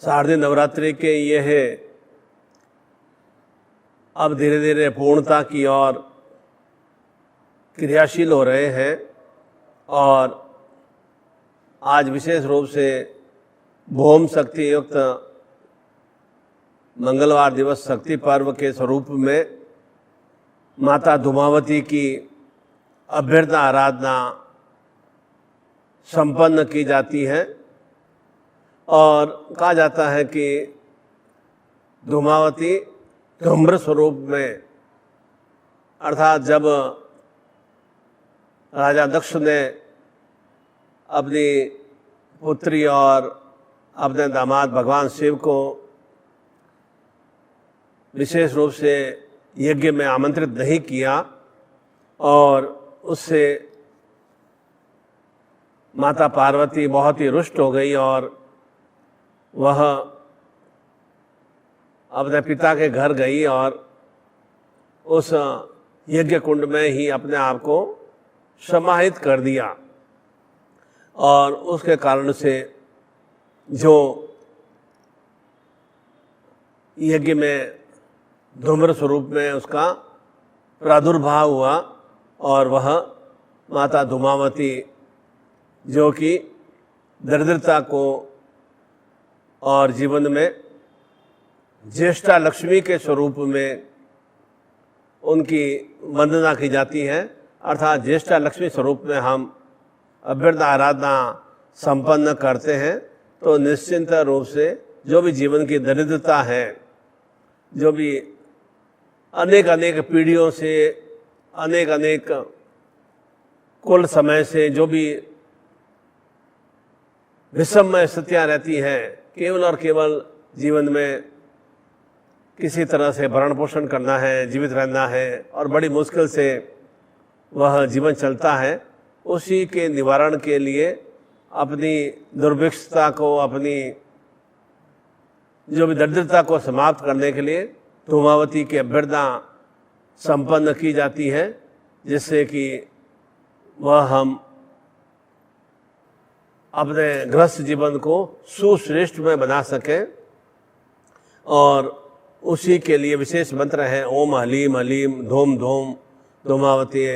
शारदीय नवरात्रि के ये है अब धीरे धीरे पूर्णता की ओर क्रियाशील हो रहे हैं और आज विशेष रूप से भौम शक्ति युक्त मंगलवार दिवस शक्ति पर्व के स्वरूप में माता धूमावती की अभ्यर्था आराधना संपन्न की जाती है और कहा जाता है कि धूमावती धूम्र स्वरूप में अर्थात जब राजा दक्ष ने अपनी पुत्री और अपने दामाद भगवान शिव को विशेष रूप से यज्ञ में आमंत्रित नहीं किया और उससे माता पार्वती बहुत ही रुष्ट हो गई और वह अपने पिता के घर गई और उस यज्ञ कुंड में ही अपने आप को समाहित कर दिया और उसके कारण से जो यज्ञ में धूम्र स्वरूप में उसका प्रादुर्भाव हुआ और वह माता धूमावती जो कि दरिद्रता को और जीवन में ज्येष्ठा लक्ष्मी के स्वरूप में उनकी वंदना की जाती है। अर्थात ज्येष्ठा लक्ष्मी स्वरूप में हम अभ्यर्था आराधना संपन्न करते हैं तो निश्चिंत रूप से जो भी जीवन की दरिद्रता है, जो भी अनेक अनेक पीढ़ियों से अनेक अनेक कुल समय से जो भी विषम स्थितियाँ रहती हैं, केवल और केवल जीवन में किसी तरह से भरण पोषण करना है, जीवित रहना है और बड़ी मुश्किल से वह जीवन चलता है, उसी के निवारण के लिए अपनी दुर्भिक्षता को, अपनी जो भी दरिद्रता को समाप्त करने के लिए धूमावती की अभ्यर्था संपन्न की जाती है, जिससे कि वह हम अपने गृहस्थ जीवन को सुश्रेष्ठ में बना सकें। और उसी के लिए विशेष मंत्र है ओम हलीम हलीम धूम धूम धूमावती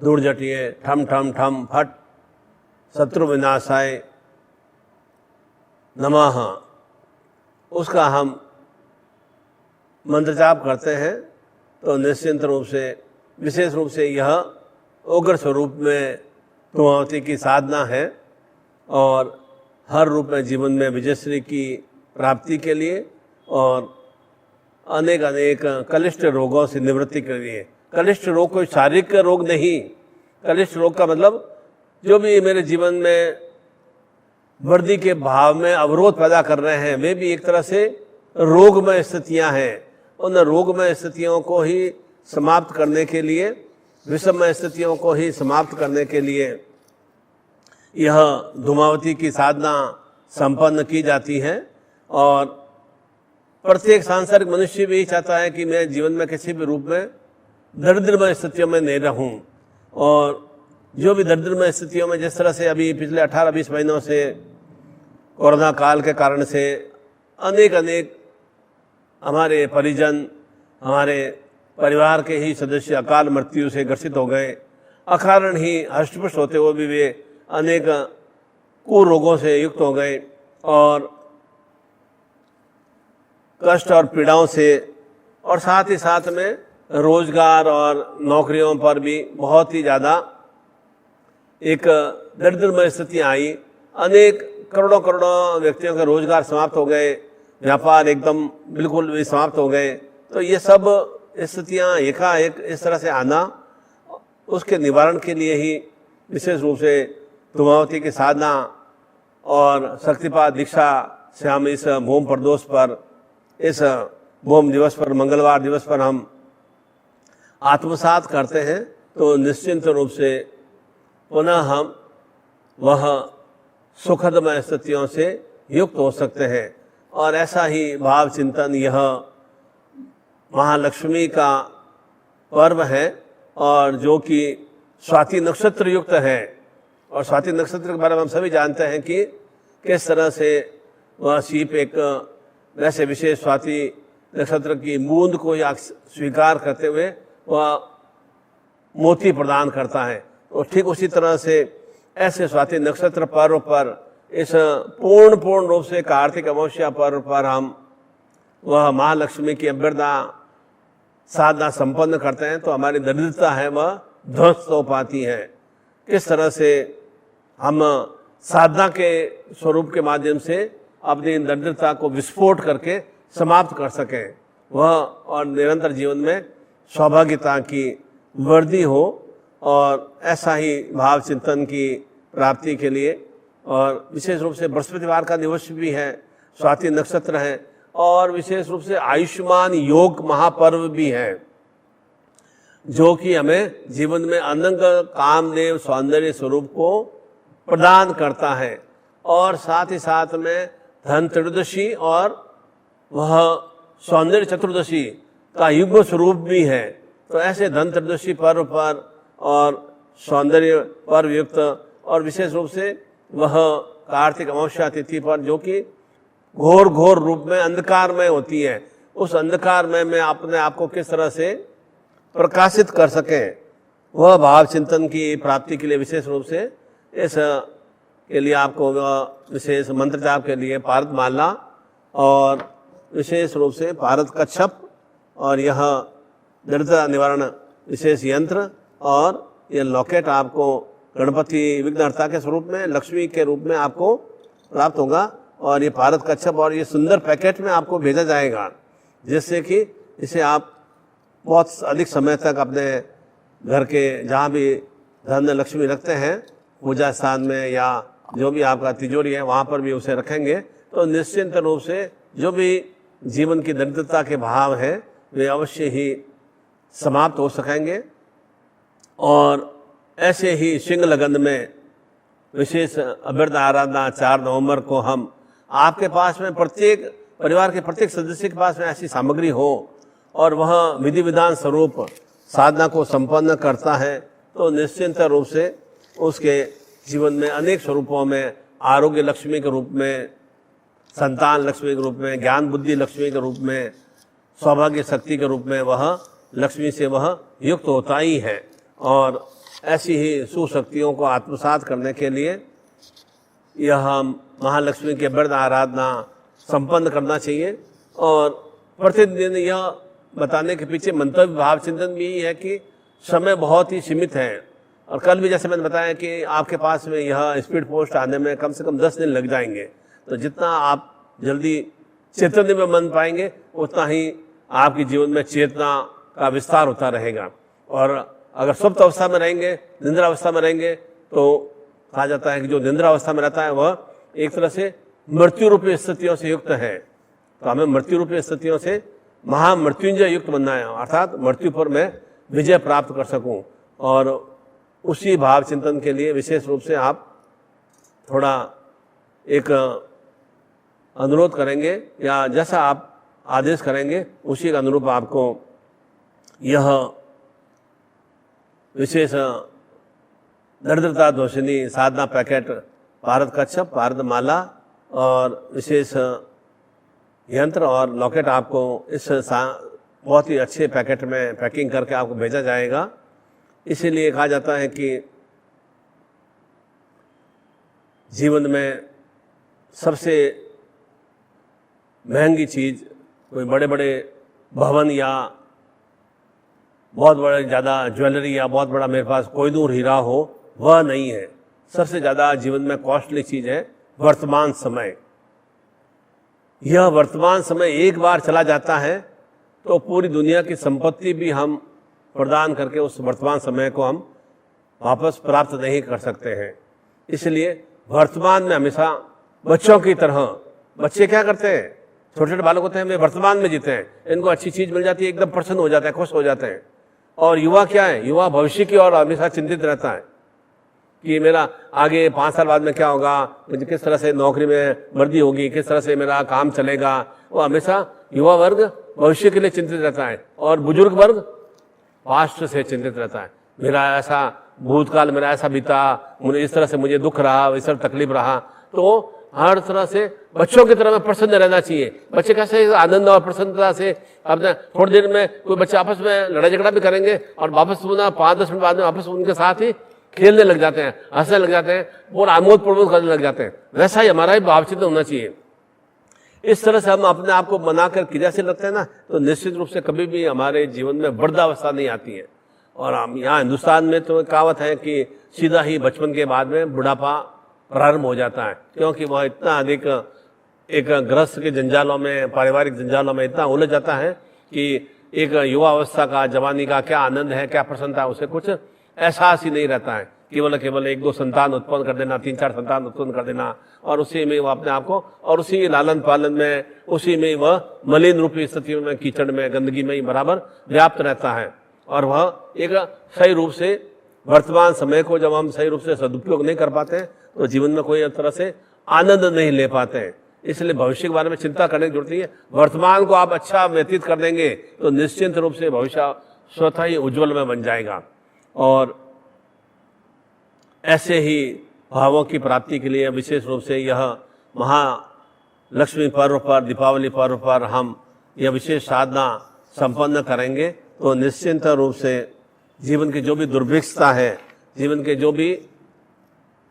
दूरजटिये ठम ठम ठम फट शत्रु विनाशाय नमः। उसका हम मंत्र जाप करते हैं तो निश्चिंत रूप से विशेष रूप से यह उग्र स्वरूप में धूमावती की साधना है और हर रूप में जीवन में विजयश्री की प्राप्ति के लिए और अनेक अनेक कलिष्ठ रोगों से निवृत्ति के लिए। कलिष्ठ रोग कोई शारीरिक रोग नहीं, कलिष्ठ रोग का मतलब जो भी मेरे जीवन में वृद्धि के भाव में अवरोध पैदा कर रहे हैं वे भी एक तरह से रोगमय स्थितियां हैं। उन रोगमय स्थितियों को ही समाप्त करने के लिए, विषममय स्थितियों को ही समाप्त करने के लिए यह धूमावती की साधना संपन्न की जाती है। और प्रत्येक सांसारिक मनुष्य भी चाहता है कि मैं जीवन में किसी भी रूप में दरिद्रमय स्थितियों में नहीं रहूं और जो भी दरिद्रमय स्थितियों में जिस तरह से अभी पिछले 18-20 महीनों से कोरोना काल के कारण से अनेक अनेक हमारे परिजन, हमारे परिवार के ही सदस्य अकाल मृत्यु से ग्रसित हो गए, अकारण ही हष्टपुष्ट होते हुए भी वे अनेक कुरोगों से युक्त हो गए और कष्ट और पीड़ाओं से, और साथ ही साथ में रोजगार और नौकरियों पर भी बहुत ही ज़्यादा एक दरिद्रमय स्थिति आई। अनेक करोड़ों करोड़ों व्यक्तियों के रोजगार समाप्त हो गए, व्यापार एकदम बिल्कुल भी समाप्त हो गए। तो ये सब स्थितियाँ एकाएक इस तरह से आना, उसके निवारण के लिए ही विशेष रूप से धूमावती की साधना और शक्तिपात दीक्षा से हम इस भूम प्रदोष पर, इस भूम दिवस पर, मंगलवार दिवस पर हम आत्मसात करते हैं तो निश्चिंत रूप से पुनः हम वह सुखदमय स्थितियों से युक्त हो सकते हैं। और ऐसा ही भाव चिंतन यह महालक्ष्मी का पर्व है और जो कि स्वाति नक्षत्र युक्त है। और स्वाति नक्षत्र के बारे में हम सभी जानते हैं कि किस तरह से वह सीप एक वैसे विशेष स्वाति नक्षत्र की बूंद को या स्वीकार करते हुए वह मोती प्रदान करता है। तो ठीक उसी तरह से ऐसे स्वाति नक्षत्र पर्व पर इस पूर्ण रूप से कार्तिक अमावस्या पर्व पर हम वह महालक्ष्मी की अभ्यर्थना साधना संपन्न करते हैं तो हमारी दरिद्रता है वह ध्वस्त हो पाती है। किस तरह से हम साधना के स्वरूप के माध्यम से अपनी दरिद्रता को विस्फोट करके समाप्त कर सकें वह और निरंतर जीवन में सौभाग्यता की वृद्धि हो, और ऐसा ही भाव चिंतन की प्राप्ति के लिए। और विशेष रूप से बृहस्पतिवार का दिवस भी है, स्वाति नक्षत्र है, और विशेष रूप से आयुष्मान योग महापर्व भी है जो कि हमें जीवन में अनंग कामदेव सौंदर्य स्वरूप को प्रदान करता है। और साथ ही साथ में धन त्रयोदशी और वह सौंदर्य चतुर्दशी का युग्म स्वरूप भी है। तो ऐसे धन त्रयोदशी पर्व पर और सौंदर्य पर्व युक्त और विशेष रूप से वह कार्तिक अमावस्या तिथि पर जो कि घोर रूप में अंधकार में होती है, उस अंधकार में अपने आप को किस तरह से प्रकाशित कर सकें वह भाव चिंतन की प्राप्ति के लिए विशेष रूप से इस के लिए आपको विशेष मंत्र जाप के लिए पारद माला और विशेष रूप से पारद कच्छप और यह दरिद्रता निवारण विशेष यंत्र और यह लॉकेट आपको गणपति विघ्नहर्ता के स्वरूप में लक्ष्मी के रूप में आपको प्राप्त होगा। और ये पारद कच्छप और ये सुंदर पैकेट में आपको भेजा जाएगा, जिससे कि इसे आप बहुत अधिक समय तक अपने घर के जहाँ भी धन लक्ष्मी रखते हैं पूजा स्थान में या जो भी आपका तिजोरी है वहाँ पर भी उसे रखेंगे तो निश्चिंत रूप से जो भी जीवन की दरिद्रता के भाव हैं वे अवश्य ही समाप्त हो सकेंगे। और ऐसे ही सिंह लगन में विशेष अभ्यर्थना आराधना 4 नवंबर को हम आपके पास में प्रत्येक परिवार के प्रत्येक सदस्य के पास में ऐसी सामग्री हो और वह विधि विधान स्वरूप साधना को संपन्न करता है तो निश्चिंत रूप से उसके जीवन में अनेक स्वरूपों में आरोग्य लक्ष्मी के रूप में, संतान लक्ष्मी के रूप में, ज्ञान बुद्धि लक्ष्मी के रूप में, सौभाग्य शक्ति के रूप में वह लक्ष्मी से वह युक्त होता ही है। और ऐसी ही सुशक्तियों को आत्मसात करने के लिए यह महालक्ष्मी की अभ्यर्थना आराधना संपन्न करना चाहिए। और प्रतिदिन यह बताने के पीछे मंतव्य भाव चिंतन भी है कि समय बहुत ही सीमित है। और कल भी जैसे मैंने बताया कि आपके पास में यह स्पीड पोस्ट आने में कम से कम 10 दिन लग जाएंगे, तो जितना आप जल्दी चैतन्य में मन पाएंगे उतना ही आपके जीवन में चेतना का विस्तार होता रहेगा। और अगर सुप्त अवस्था में रहेंगे, निद्रा अवस्था में रहेंगे, तो कहा जाता है कि जो निद्रा अवस्था में रहता है वह एक तरह से मृत्यु रूपी स्थितियों से युक्त है। तो हमें मृत्यु रूपी स्थितियों से महामृत्युंजय युक्त बनना है, अर्थात मृत्यु पर मैं विजय प्राप्त कर सकूं। और उसी भाव चिंतन के लिए विशेष रूप से आप थोड़ा एक अनुरोध करेंगे या जैसा आप आदेश करेंगे उसी के अनुरूप आपको यह विशेष दरिद्रता दोषिनी साधना पैकेट पारद कच्छप, पारद माला और विशेष यंत्र और लॉकेट आपको इस बहुत ही अच्छे पैकेट में पैकिंग करके आपको भेजा जाएगा। इसीलिए कहा जाता है कि जीवन में सबसे महंगी चीज़ कोई बड़े बड़े भवन या बहुत बड़े ज़्यादा ज्वेलरी या बहुत बड़ा मेरे पास कोई दूर हीरा हो वह नहीं है। सबसे ज़्यादा जीवन में कॉस्टली चीज़ है वर्तमान समय। यह वर्तमान समय एक बार चला जाता है तो पूरी दुनिया की संपत्ति भी हम प्रदान करके उस वर्तमान समय को हम वापस प्राप्त नहीं कर सकते हैं। इसलिए वर्तमान में हमेशा बच्चों की तरह, बच्चे क्या करते हैं, छोटे छोटे बालक होते हैं, वे वर्तमान में जीते हैं, इनको अच्छी चीज़ मिल जाती है एकदम प्रसन्न हो जाते हैं, खुश हो जाते हैं। और युवा क्या है, युवा भविष्य की ओर हमेशा चिंतित रहता है कि मेरा आगे 5 साल बाद में क्या होगा, मुझे किस तरह से नौकरी में वृद्धि होगी, किस तरह से मेरा काम चलेगा। वो हमेशा युवा वर्ग भविष्य के लिए चिंतित रहता है और बुजुर्ग वर्ग पास्ट से चिंतित रहता है। मेरा ऐसा भूतकाल, मेरा ऐसा बीता, मुझे इस तरह से मुझे दुख रहा, इस तरह तकलीफ रहा। तो हर तरह से बच्चों की तरह में प्रसन्न रहना चाहिए। बच्चे कैसे आनंद और प्रसन्नता से अपने, थोड़ी देर में कोई बच्चे आपस में लड़ाई झगड़ा भी करेंगे और वापस 5-10 मिनट बाद में वापस उनके साथ ही खेलने लग जाते हैं, हंसने लग जाते हैं और आमोद प्रमोद करने लग जाते हैं। वैसा ही हमारा ही भावचित्र होना चाहिए। इस तरह से हम अपने आप को बनाकर क्रियाशील रखते हैं ना, तो निश्चित रूप से कभी भी हमारे जीवन में वृद्धावस्था नहीं आती है। और हम यहाँ हिंदुस्तान में तो कहावत है कि सीधा ही बचपन के बाद में बुढ़ापा प्रारंभ हो जाता है, क्योंकि वह इतना अधिक एक गृहस्थ के जंजालों में, पारिवारिक जंजालों में इतना उलझ जाता है कि एक युवा अवस्था का, जवानी का क्या आनंद है, क्या प्रसन्नता है, उसे कुछ एहसास ही नहीं रहता है। केवल 1-2 संतान उत्पन्न कर देना, 3-4 संतान उत्पन्न कर देना और उसी में वह अपने आप को, और उसी लालन पालन में, उसी में वह मलिन रूपी स्थितियों में, कीचड़ में, गंदगी में ही बराबर व्याप्त रहता है। और वह एक सही रूप से वर्तमान समय को जब हम सही रूप से सदुपयोग नहीं कर पाते हैं तो जीवन में कोई तरह से आनंद नहीं ले पाते हैं। इसलिए भविष्य के बारे में चिंता करने की जरूरत नहीं है। वर्तमान को आप अच्छा व्यतीत कर देंगे तो निश्चित रूप से भविष्य स्वतः ही उज्जवल में बन जाएगा। और ऐसे ही भावों की प्राप्ति के लिए विशेष रूप से यह महालक्ष्मी पर्व पर, दीपावली पर्व पर हम यह विशेष साधना संपन्न करेंगे तो निश्चिंत रूप से जीवन की जो भी दुर्भिक्षता है, जीवन के जो भी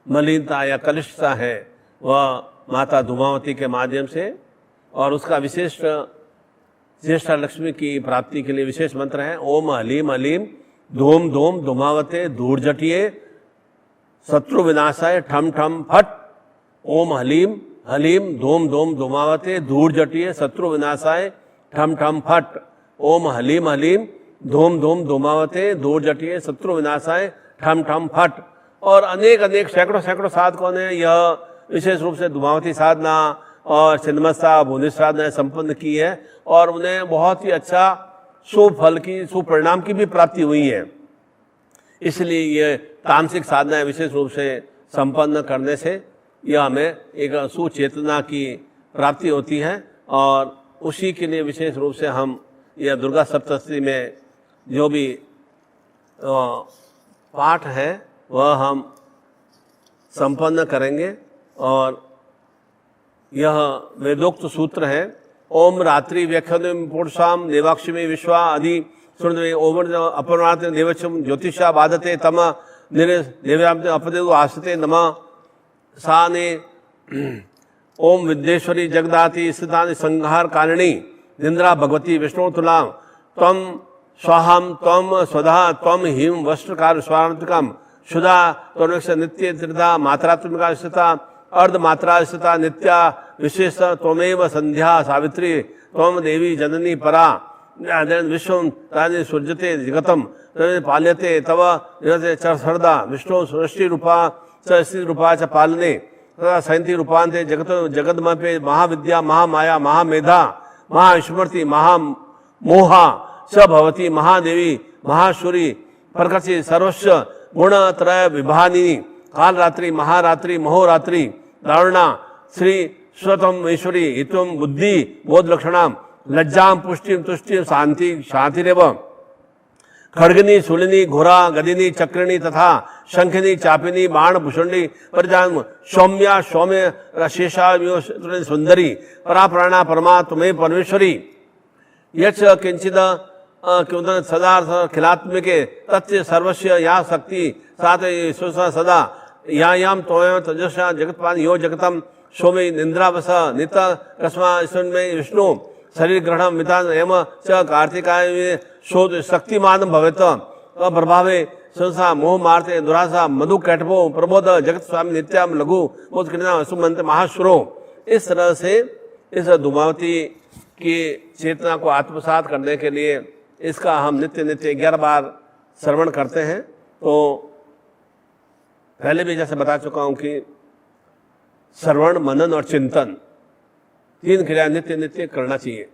मलिनता या कलुषता है, वह माता धूमावती के माध्यम से, और उसका विशेष ज्येष्ठा लक्ष्मी की प्राप्ति के लिए विशेष मंत्र है ओम हलीम हलीम धूम धूम धूमावते धूर जटिए शत्रु विनाशाय ठम ठम फट। ओम हलीम हलीम धूम धूम धूमावते धूर जटिए शत्रु विनाशाय ठम ठम फट। ओम हलीम हलीम धूम धूम धूमावते धूर जटिए शत्रु विनाशाय ठम ठम फट। और अनेक सैकड़ों साधकों ने यह विशेष रूप से धूमावती साधना और छिन्नमस्ता भुवनेश्वर साधना संपन्न की है और उन्हें बहुत ही अच्छा शुभ फल की, शुभ परिणाम की भी प्राप्ति हुई है। इसलिए ये तामसिक साधनाएं विशेष रूप से संपन्न करने से यह हमें एक सुचेतना की प्राप्ति होती है और उसी के लिए विशेष रूप से हम यह दुर्गा सप्तशती में जो भी पाठ है वह हम संपन्न करेंगे। और यह वेदोक्त सूत्र है ओम रात्रि व्याख्यान पुरुषाम देवाक्षमी विश्वा आदि सुन ओम अपरात देवचम ज्योतिषा बाधते तम देव्याम अपदेव आसते नम सा ने ओम विद्येश्वरी जगदाति स्थितानि संहार कारिणी निंद्रा भगवती विष्णु तुलाम तम स्वाहम तम स्वधा तम हिम वस्त्रकार स्वात्मकम शुदा तोर्वेक्ष नित्य त्रिधा मात्रात्मिका स्थिता अर्धमात्रा स्थिता नित्या विशेष त्वमेव संध्या सावित्री त्वम देवी जननी परा विश्व राजे सृजते जगतम पाल्यते तव चरसरदा विष्णु सृष्टि रूपा स्थिति रूपा च पालने तथा सैंती रूपांते जगत जगदमपे महाविद्या महामाया महामेधा महास्मृति महामोहा स भवती महादेवी महाशूरी प्रकर्षि सर्वस्व गुणत्रय विभानिनी काल रात्रि महारात्रि महोरात्रि दारुणा श्री स्वतम ईश्वरी हितम बुद्धि बोध लक्षणाम लज्जाम पुष्टिम तुष्टिम शांति शांतिरेव खड्गिनी शूलिनी घोरा गदिनी चक्रिणी तथा शंखिनी चापिनी बाण भूषणी परिजान सौम्या सौम्य शेषा सुंदरी पराप्राणा परमा तुम्हें परमेश्वरी यच किंचिद सदा खिलात्मिके तथ्य सर्वस्व या शक्ति सात सदा याम तोयम तजसा जगतपान यो जगतम सोमे निंद्रावस नित कस्मा में विष्णु शरीर ग्रहण मितान एम च कार्तिकाय शोध शक्तिमान भवेत प्रभावे संसा मोह मार्ते दुरासा मधु कैटभो प्रबोध जगत स्वामी नित्याम लघु बोध कृष्णा सुमंत महाशुरो। इस तरह से इस धूमावती की चेतना को आत्मसात करने के लिए इसका हम नित्य 11 बार श्रवण करते हैं। तो पहले भी जैसे बता चुका हूं कि श्रवण मनन और चिंतन 3 क्रिया नित्य करना चाहिए।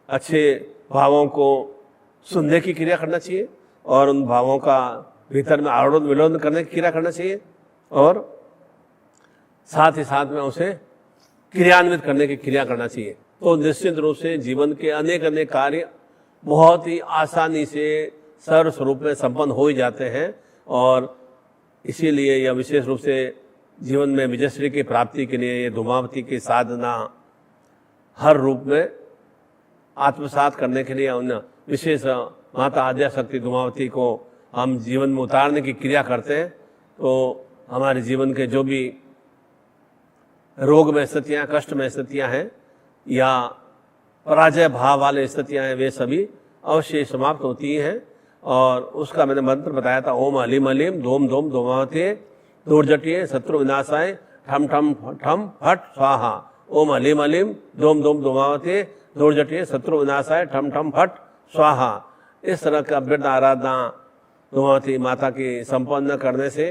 अच्छे भावों को सुनने की क्रिया करना चाहिए और उन भावों का भीतर में आरोहण विलोन करने की क्रिया करना चाहिए और साथ ही साथ में उसे क्रियान्वित करने की क्रिया करना चाहिए। तो निश्चित रूप से जीवन के अनेक कार्य बहुत ही आसानी से सर्व स्वरूप में संपन्न हो ही जाते हैं। और इसीलिए यह विशेष रूप से जीवन में विजयश्री की प्राप्ति के लिए ये धूमावती की साधना हर रूप में आत्मसात करने के लिए उन विशेष माता आद्याशक्ति धूमावती को हम जीवन में उतारने की क्रिया करते हैं, तो हमारे जीवन के जो भी रोग में स्थितियाँ, कष्ट में स्थितियाँ हैं या पराजय भाव वाले स्थितियाँ हैं, वे सभी अवश्य समाप्त होती हैं। और उसका मैंने मंत्र बताया था, ओम अलीम अलीम धूम धूम धूमावती दूरजटिए शत्रु विनाशाय ठम ठम ठम फट स्वाहा। ओम अलीम अलीम धूम धूम धूमावती दूरजटिए शत्रु विनाशाय ठम ठम फट स्वाहा। इस तरह का वृद्ध आराधना धूमावती माता की संपन्न करने से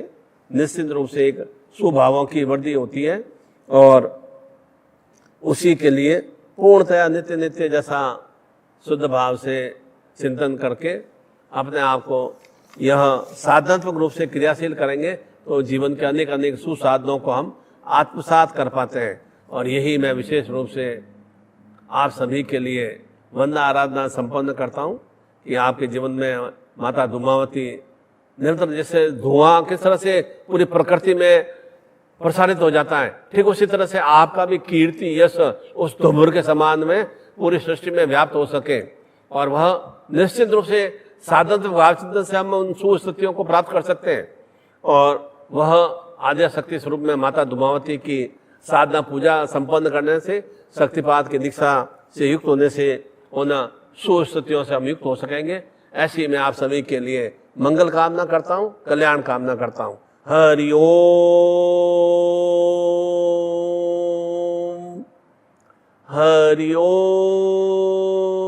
निश्चित रूप से एक सुभावों की वृद्धि होती है और उसी के लिए पूर्णतया नित्य नित्य जैसा शुद्ध भाव से चिंतन करके अपने आप को यह साधनात्मक रूप से क्रियाशील करेंगे तो जीवन के अनेक अनेक सुसाधनों को हम आत्मसात कर पाते हैं। और यही मैं विशेष रूप से आप सभी के लिए वंदना आराधना संपन्न करता हूँ कि आपके जीवन में माता धूमावती निरंतर, जैसे धुआं किस तरह से पूरी प्रकृति में प्रसारित हो जाता है, ठीक उसी तरह से आपका भी कीर्ति यश उस धुम्र के समान में पूरी सृष्टि में व्याप्त हो सके और वह निश्चित रूप से साधन भाव चिंतन से हम उन सुस्थितियों को प्राप्त कर सकते हैं। और वह आद्याशक्ति स्वरूप में माता धूमावती की साधना पूजा संपन्न करने से, शक्तिपात की दीक्षा से युक्त होने से उन सुस्थितियों से हम युक्त हो सकेंगे। ऐसी मैं आप सभी के लिए मंगल कामना करता हूँ, कल्याण कामना करता हूँ। हरि ओम, हरि ओम।